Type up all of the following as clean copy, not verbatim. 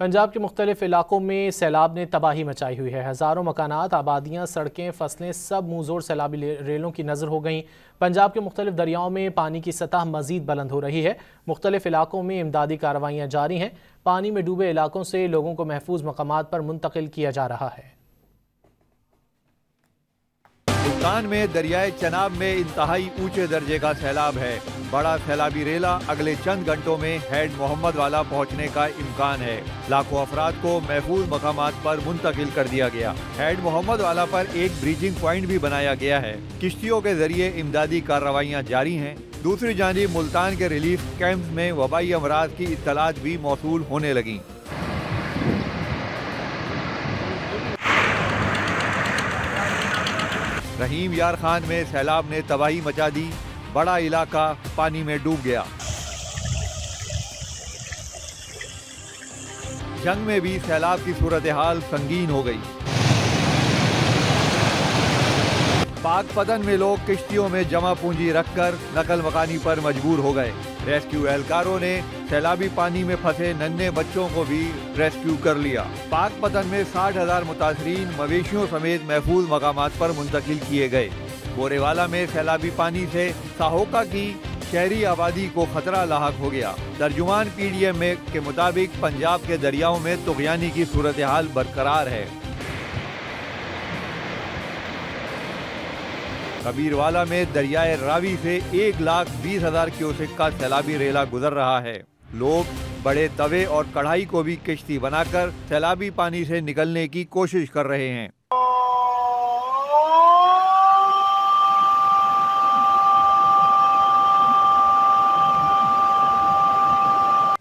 पंजाब के मुख्तलिफ इलाकों में सैलाब ने तबाही मचाई हुई है। हज़ारों मकानात, आबादियाँ, सड़कें, फसलें सब मुँहजोर सैलाबी रेलों की नज़र हो गईं। पंजाब के मुख्तलिफ दरियाओं में पानी की सतह मज़ीद बुलंद हो रही है। मुख्तलिफ इलाकों में इमदादी कार्रवाइयाँ जारी हैं। पानी में डूबे इलाकों से लोगों को महफूज मकामात पर मुंतकिल किया जा रहा है। मुल्तान में दरियाए चनाब में इंतहाई ऊंचे दर्जे का सैलाब है। बड़ा सैलाबी रेला अगले चंद घंटों में हेड मोहम्मद वाला पहुंचने का इम्कान है। लाखों अफराद को महफूज मकामात पर मुंतकिल कर दिया गया। हेड मोहम्मद वाला पर एक ब्रीजिंग पॉइंट भी बनाया गया है। किश्तियों के जरिए इमदादी कार्रवाइयाँ जारी हैं। दूसरी जानिब मुल्तान के रिलीफ कैंप में वबाई अमराज की इत्तलात भी मौसूल होने लगी। रहीम यार खान में सैलाब ने तबाही मचा दी। बड़ा इलाका पानी में डूब गया। जंग में भी सैलाब की सूरत हाल संगीन हो गई। पाक पतन में लोग किश्तियों में जमा पूंजी रखकर नकल मकानी पर मजबूर हो गए। रेस्क्यू एहलकारों ने सैलाबी पानी में फंसे नन्हे बच्चों को भी रेस्क्यू कर लिया। पाक पतन में 60,000 मुतासरीन मवेशियों समेत महफूज मकामात पर मुंतकिल किए गए। बोरेवाला में सैलाबी पानी से साहोका की शहरी आबादी को खतरा लाहक हो गया। तर्जुमान PDM के मुताबिक पंजाब के दरियाओं में तुगयानी की सूरत हाल बरकरार है। कबीरवाला में दरियाए रावी से 1,20,000 क्यूसेक का सैलाबी रेला गुजर रहा है। लोग बड़े तवे और कढ़ाई को भी किश्ती बनाकर सैलाबी पानी से निकलने की कोशिश कर रहे हैं।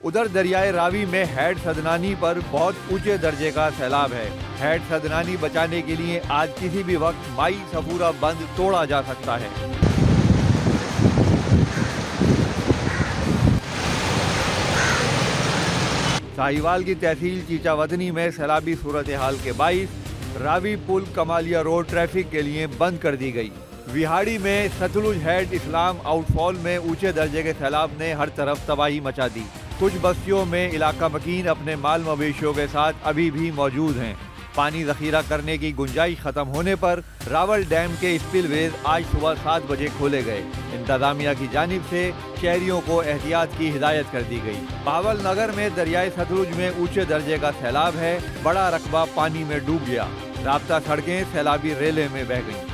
उधर दरियाए रावी में हेड सदनानी पर बहुत ऊंचे दर्जे का सैलाब है। हेड सदनानी बचाने के लिए आज किसी भी वक्त माई सफूरा बंद तोड़ा जा सकता है। साहिवाल की तहसील चीचावतनी में सैलाबी सूरत हाल के बाइस रावी पुल कमालिया रोड ट्रैफिक के लिए बंद कर दी गई। विहाड़ी में सतलुज हेड इस्लाम आउटफॉल में ऊंचे दर्जे के सैलाब ने हर तरफ तबाही मचा दी। कुछ बस्तियों में इलाका मकीन अपने माल मवेशियों के साथ अभी भी मौजूद हैं। पानी जखीरा करने की गुंजाइश खत्म होने पर रावल डैम के स्पिलवेज आज सुबह 7 बजे खोले गए। इंतजामिया की जानिब से शहरियों को एहतियात की हिदायत कर दी गई। पावल नगर में दरियाए सतलुज में ऊंचे दर्जे का सैलाब है। बड़ा रकबा पानी में डूब गया। राब्ता सड़कें सैलाबी रेले में बह गईं।